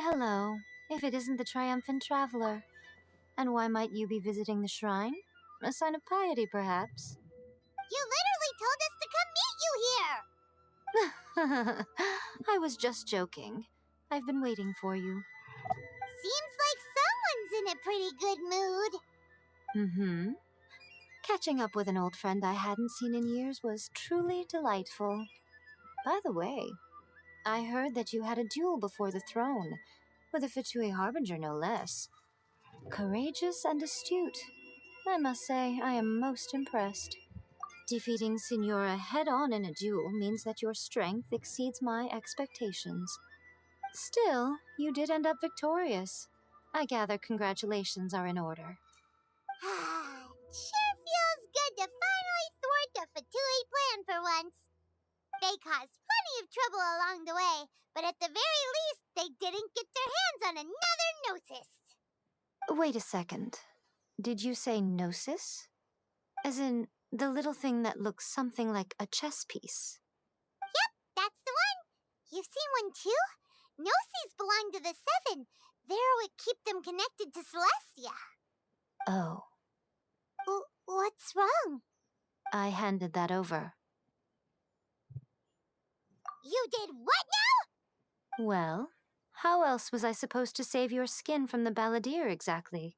hello, if it isn't the triumphant traveler. And why might you be visiting the shrine? A sign of piety, perhaps? You literally told us to come meet you here! I was just joking. I've been waiting for you. Seems like someone's in a pretty good mood. Mm-hmm. Catching up with an old friend I hadn't seen in years was truly delightful. By the way, I heard that you had a duel before the throne, with a Fatui Harbinger no less. Courageous and astute. I must say, I am most impressed. Defeating Signora head-on in a duel means that your strength exceeds my expectations. Still, you did end up victorious. I gather congratulations are in order. Sure feels good to finally thwart the Fatui plan for once. They caused plenty of trouble along the way, but at the very least, they didn't get their hands on another Gnosis. Wait a second. Did you say Gnosis? As in, the little thing that looks something like a chess piece? Yep, that's the one. You've seen one too? Gnosis belong to the Seven. They're what keep them connected to Celestia. Oh. What's wrong? I handed that over. You did what now? Well, how else was I supposed to save your skin from the Balladeer exactly?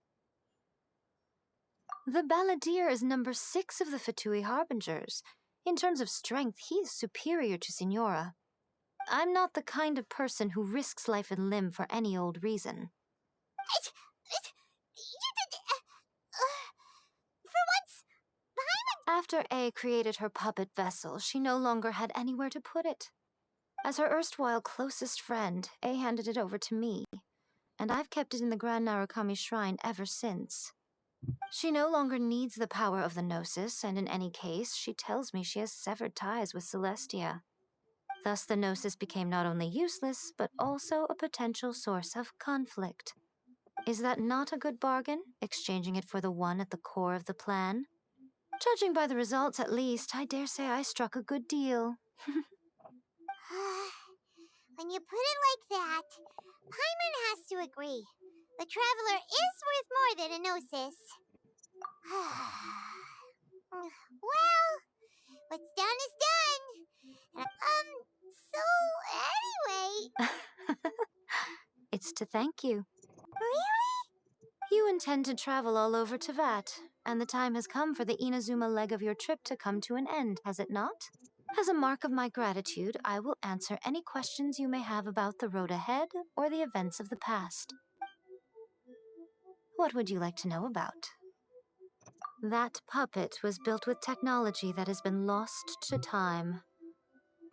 The Balladeer is number 6 of the Fatui Harbingers. In terms of strength, he is superior to Signora. I'm not the kind of person who risks life and limb for any old reason. For once, After A created her puppet vessel, she no longer had anywhere to put it. As her erstwhile closest friend, A handed it over to me, and I've kept it in the Grand Narukami Shrine ever since. She no longer needs the power of the Gnosis, and in any case, she tells me she has severed ties with Celestia. Thus the Gnosis became not only useless, but also a potential source of conflict. Is that not a good bargain, exchanging it for the one at the core of the plan? Judging by the results, at least, I dare say I struck a good deal. when you put it like that, Paimon has to agree. The Traveler is worth more than a Gnosis. Well, what's done is done. So anyway... It's to thank you. Really? You intend to travel all over Teyvat, and the time has come for the Inazuma leg of your trip to come to an end, has it not? As a mark of my gratitude, I will answer any questions you may have about the road ahead or the events of the past. What would you like to know about? That puppet was built with technology that has been lost to time.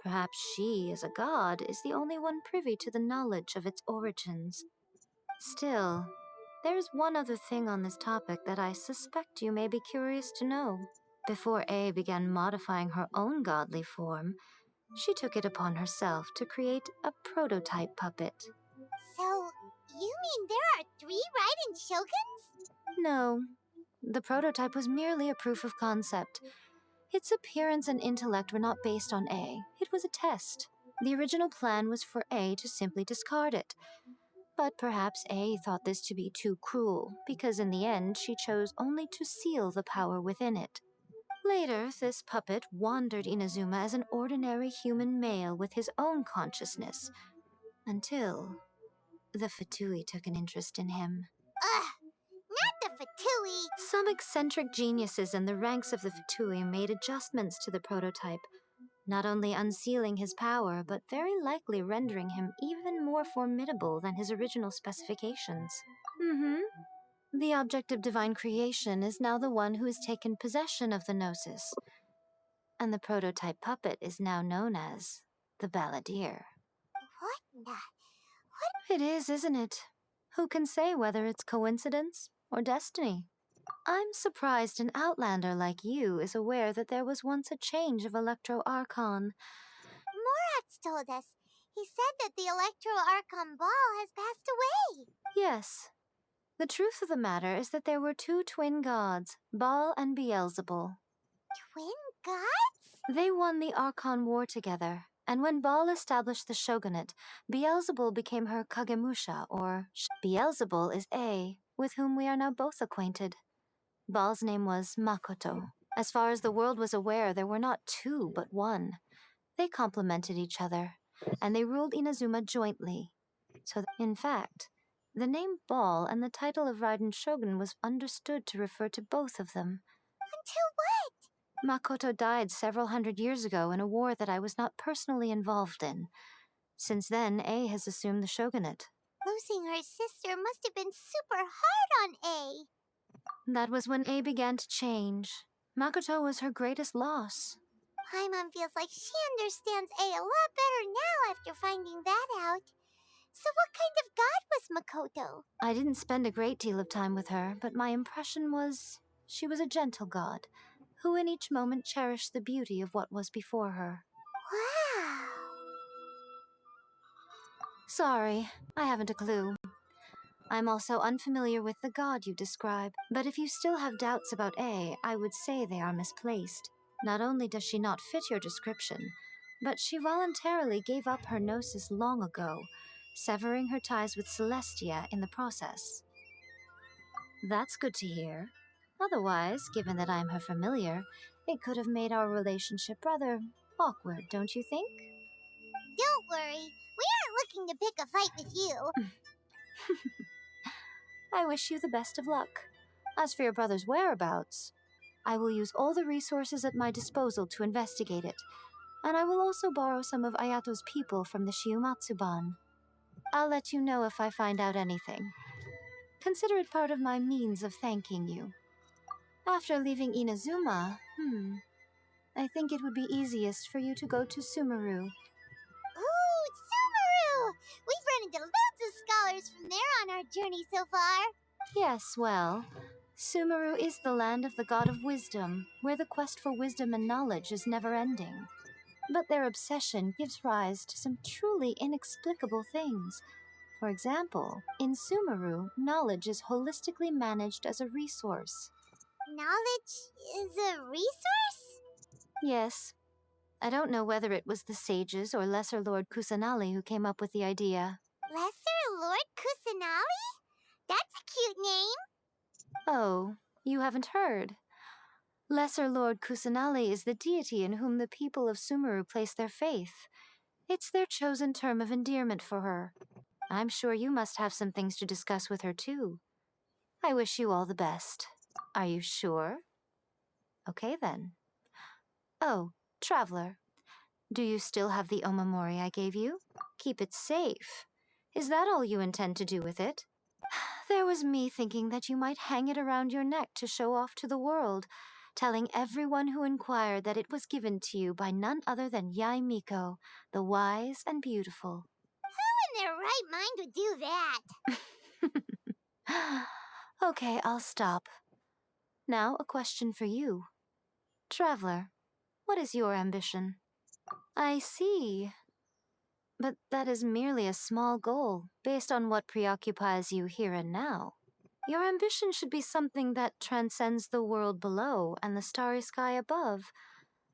Perhaps she, as a god, is the only one privy to the knowledge of its origins. Still, there is one other thing on this topic that I suspect you may be curious to know. Before A began modifying her own godly form, she took it upon herself to create a prototype puppet. So, you mean there are 3 Raiden Shoguns? No, the prototype was merely a proof of concept. Its appearance and intellect were not based on A. It was a test. The original plan was for A to simply discard it. But perhaps A thought this to be too cruel, because in the end she chose only to seal the power within it. Later, this puppet wandered Inazuma as an ordinary human male with his own consciousness, until the Fatui took an interest in him. Not the Fatui! Some eccentric geniuses in the ranks of the Fatui made adjustments to the prototype, not only unsealing his power, but very likely rendering him even more formidable than his original specifications. The object of divine creation is now the one who has taken possession of the Gnosis, and the prototype puppet is now known as the Balladeer. What the... It is, isn't it? Who can say whether it's coincidence or destiny? I'm surprised an outlander like you is aware that there was once a change of Electro Archon. Morat's told us. He said that the Electro Archon Ball has passed away. Yes. The truth of the matter is that there were 2 twin gods, Baal and Beelzebul. Twin gods? They won the Archon War together, And when Baal established the shogunate, Beelzebul became her kagemusha, or Beelzebul is A, with whom we are now both acquainted. Baal's name was Makoto. As far as the world was aware, there were not two, but one. They complemented each other, and they ruled Inazuma jointly. So, in fact, the name Baal and the title of Raiden Shogun was understood to refer to both of them. Until what? Makoto died several hundred years ago in a war that I was not personally involved in. Since then, A has assumed the shogunate. Losing her sister must have been super hard on A. That was when A began to change. Makoto was her greatest loss. Paimon feels like she understands A a lot better now after finding that out. So what kind of god was Makoto? I didn't spend a great deal of time with her, but my impression was she was a gentle god, who in each moment cherished the beauty of what was before her. Wow. Sorry, I haven't a clue. I'm also unfamiliar with the god you describe, but if you still have doubts about A, I would say they are misplaced. Not only does she not fit your description, but she voluntarily gave up her gnosis long ago, severing her ties with Celestia in the process. That's good to hear. Otherwise, given that I'm her familiar, it could have made our relationship rather awkward, don't you think? Don't worry, we aren't looking to pick a fight with you. I wish you the best of luck. As for your brother's whereabouts, I will use all the resources at my disposal to investigate it, and I will also borrow some of Ayato's people from the Shiumatsuban. I'll let you know if I find out anything. Consider it part of my means of thanking you. After leaving Inazuma, I think it would be easiest for you to go to Sumeru. Ooh, Sumeru! We've run into loads of scholars from there on our journey so far. Yes, well, Sumeru is the land of the god of wisdom, where the quest for wisdom and knowledge is never-ending. But their obsession gives rise to some truly inexplicable things. For example, in Sumeru, knowledge is holistically managed as a resource. Knowledge is a resource? Yes. I don't know whether it was the sages or Lesser Lord Kusanali who came up with the idea. Lesser Lord Kusanali? That's a cute name. Oh, you haven't heard. Lesser Lord Kusanali is the deity in whom the people of Sumeru place their faith. It's their chosen term of endearment for her. I'm sure you must have some things to discuss with her too. I wish you all the best. Are you sure? Okay then. Oh, Traveler. Do you still have the omamori I gave you? Keep it safe. Is that all you intend to do with it? There was me thinking that you might hang it around your neck to show off to the world, telling everyone who inquired that it was given to you by none other than Yae Miko, the wise and beautiful. Who in their right mind would do that? Okay, I'll stop. Now a question for you. Traveler, what is your ambition? I see. But that is merely a small goal, based on what preoccupies you here and now. Your ambition should be something that transcends the world below and the starry sky above.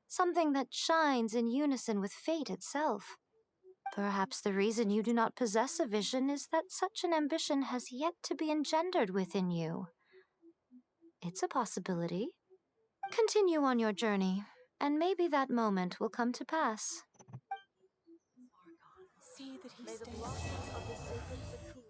Something that shines in unison with fate itself. Perhaps the reason you do not possess a vision is that such an ambition has yet to be engendered within you. It's a possibility. Continue on your journey, and maybe that moment will come to pass. See that he stays safe.